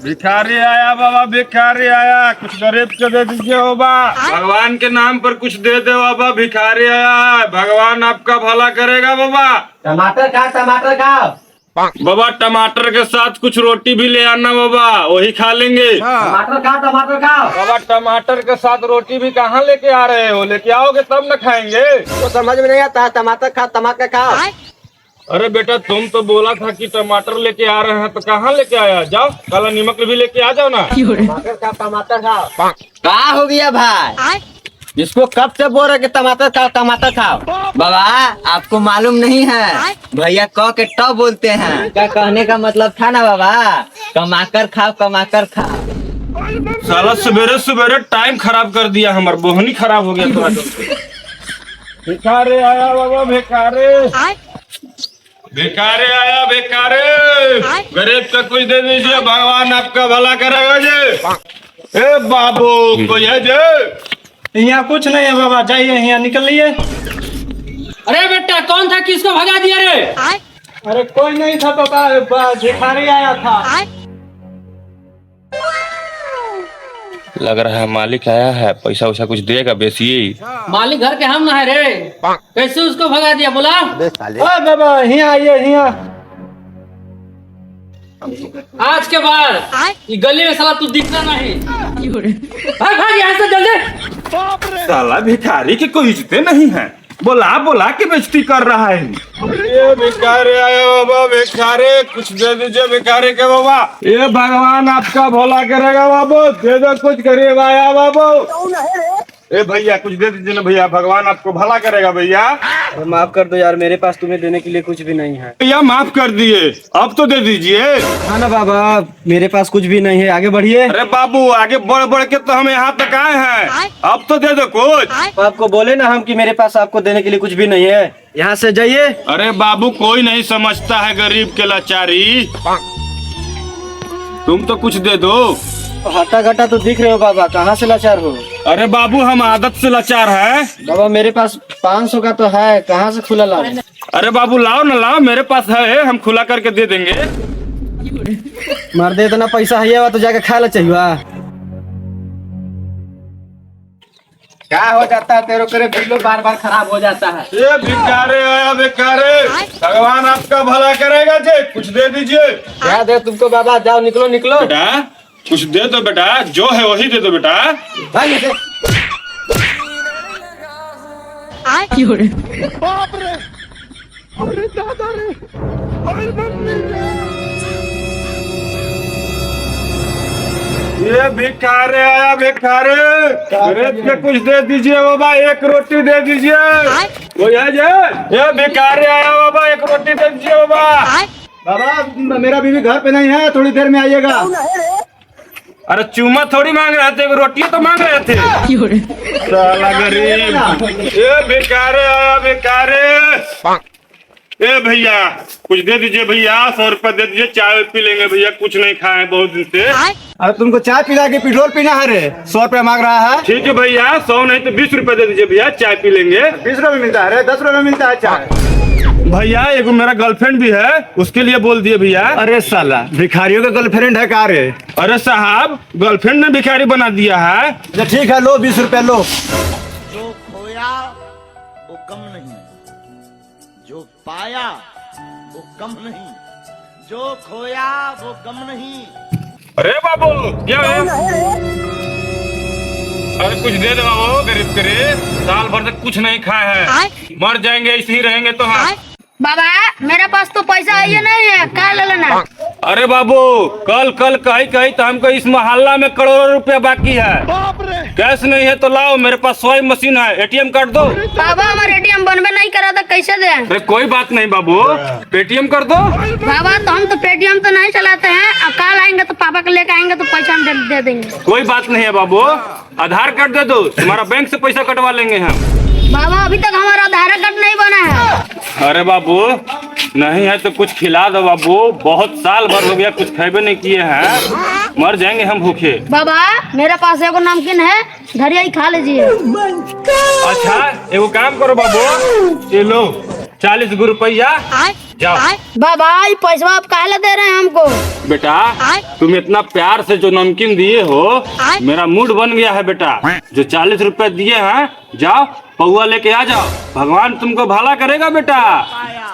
भिखारी आया बाबा, भिखारी आया, कुछ गरीब को दे दीजिए बाबा। भगवान के नाम पर कुछ दे दे बाबा, भिखारी आया है, भगवान आपका भला करेगा बाबा। टमाटर खा, टमाटर खाओ। बाबा टमाटर के साथ कुछ रोटी भी ले आना बाबा, वही खा लेंगे। टमाटर खाओ, टमाटर खाओ। बाबा टमाटर के साथ रोटी भी कहाँ लेके आ रहे हो? लेके आओगे तब न खाएंगे। तो समझ में नहीं आता, टमाटर खाओ, टमाटर खाओ। अरे बेटा तुम तो बोला था कि टमाटर लेके आ रहे हैं, तो कहाँ लेके आया? जाओ काला नमक भी लेके आ जाओ ना। टमाटर खाओ, टमाटर खाओ। क्या हो गया भाई? इसको कब से बोल रहे कि टमाटर खाओ, टमाटर खाओ? बाबा आपको मालूम नहीं है, भैया कह के टब बोलते हैं। क्या कहने का मतलब था ना बाबा, कमाकर खाओ, कमाकर खाओ। साला सवेरे सवेरे टाइम खराब कर दिया, हमार बोहनी खराब हो गया थोड़ा। भिखारी आया बाबा, भिखारी भिखारी आया, भिखारी गरीब का कुछ दे दीजिए, भगवान आपका भला करेगा जी। ए बाबू कोई है जी? यहाँ कुछ नहीं है बाबा, जाइए यहाँ निकलिए। अरे बेटा कौन था, किसको भगा दिया रे? अरे कोई नहीं था पापा, भिखारी आया था। लग रहा है मालिक आया है, पैसा वैसा कुछ देगा बेसी। मालिक घर के हम ना है रे, कैसे उसको भगा दिया बोला? बाबा यहाँ आइए, यहाँ। आज के बाद ये गली में साला तू दिखना नहीं। भाग भाग यहाँ से जल्दी। साला भिखारी की कोई इज्जत नहीं है, बोला बोला के बेइज्जती कर रहा है। ये भिखारी आया बाबा, भिखारी कुछ दे दीजिए भिखारी के बाबा। ये भगवान आपका भला करेगा बाबू, दे दो कुछ, गरीब आया बाबू। ए भैया कुछ दे दीजिए ना भैया, भगवान आपको भला करेगा भैया। माफ कर दो यार, मेरे पास तुम्हें देने के लिए कुछ भी नहीं है। भैया माफ कर दिए, अब तो दे दीजिए। हाँ ना बाबा, मेरे पास कुछ भी नहीं है, आगे बढ़िए। अरे बाबू आगे बढ़ बढ़ के तो हम यहाँ तक आए हैं, अब तो दे दो कुछ। आपको बोले ना हम कि मेरे पास आपको देने के लिए कुछ भी नहीं है, यहाँ से जाइए। अरे बाबू कोई नहीं समझता है गरीब के लाचारी, तुम तो कुछ दे दो। हट्टा घट्टा तो दिख रहे हो बाबा, कहाँ से लाचार हो? अरे बाबू हम आदत से लाचार है। बाबा मेरे पास 500 का तो है, कहाँ से खुला लाओ? अरे बाबू लाओ ना लाओ, मेरे पास है, हम खुला करके दे देंगे। मर दे, इतना पैसा है तो जाके खा ला चाहिए। क्या हो जाता है तेरे करे, बिल्लो बार बार खराब हो जाता है। ये भिखारी आया, भिखारी भगवान आपका भला करेगा जी, कुछ दे दीजिए। क्या दे तुमको बाबा, जाओ निकलो निकलो। बेटा कुछ दे दो बेटा, जो है वही दे दो बेटा। भाग इसे। ये भिखारी आया, भिखारी गरीब के कुछ दे दीजिए बाबा, एक रोटी दे दीजिए। कोई है जी? ये भिखारी आया बाबा, एक रोटी दे दीजिए बाबा। बाबा मेरा बीवी घर पे नहीं है, थोड़ी देर में आइएगा। अरे चूमा थोड़ी मांग रहे थे, रोटी तो मांग रहे थे। साला गरीब। ये भिखारी आया, भिखारी। ए भैया कुछ दे दीजिए भैया, 100 रुपया दे दीजिए, चाय पी लेंगे भैया, कुछ नहीं खाए बहुत दिन से। अरे तुमको चाय पिला के पेट्रोल पीना है रे, 100 रुपया मांग रहा है। ठीक है भैया, 100 नहीं तो 20 रुपया दे दीजिए भैया, चाय पी लेंगे। 20 रुपये में मिलता है रे, 10 रुपये में मिलता है चाय। भैया एगो मेरा गर्लफ्रेंड भी है, उसके लिए बोल दिए भैया। अरे साला भिखारियों का गर्लफ्रेंड है का रे? अरे साहब गर्लफ्रेंड ने भिखारी बना दिया है। अच्छा ठीक है, लो 20 रुपया लो। जो खोया वो कम नहीं, जो पाया वो कम नहीं, जो खोया वो गम नहीं। अरे बाबू क्या है? अरे कुछ दे दो बाबू, गरीब करे, साल भर तक कुछ नहीं खाए हैं, मर जाएंगे इसी रहेंगे तो। हाँ बाबा मेरे पास तो पैसा है नहीं है, क्या ले लेना? अरे बाबू कल कल कही कही तो हमको इस मोहल्ला में करोड़ों रुपया बाकी है, कैश नहीं है तो लाओ, मेरे पास स्वाइप मशीन है, एटीएम कर दो। बाबा हमारे एटीएम बनबे नहीं करा था, कैसे दे? अरे कोई बात नहीं बाबू, पेटीएम कर दो। बाबा तो हम तो पेटीएम तो नहीं चलाते हैं, अब कल आएंगे तो पापा को लेकर आएंगे तो पैसा हम दे देंगे। कोई बात नहीं है बाबू, आधार कार्ड दे दो, तुम्हारा बैंक से पैसा कटवा लेंगे हम। बाबा अभी तक हमारा आधार कार्ड नहीं बना है। अरे बाबू नहीं है तो कुछ खिला दो बाबू, बहुत साल भर हो गया कुछ खाए नहीं किए हैं, मर जाएंगे हम भूखे। बाबा मेरे पास एगो नमकीन है, धरिया ही खा लीजिए। अच्छा एगो काम करो बाबू, ये लो 40 रुपया, जाओ। बाबा ये पैसा आप काहे दे रहे हैं हमको? बेटा तुम इतना प्यार से जो नमकीन दिए हो मेरा मूड बन गया है बेटा। जो 40 रुपए दिए हैं जाओ पौआ लेके आ जाओ, भगवान तुमको भला करेगा बेटा। पाया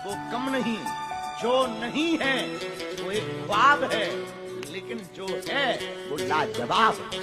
वो कम नहीं, जो नहीं है वो एक ख्वाब है, लेकिन जो है वो लाजवाब है।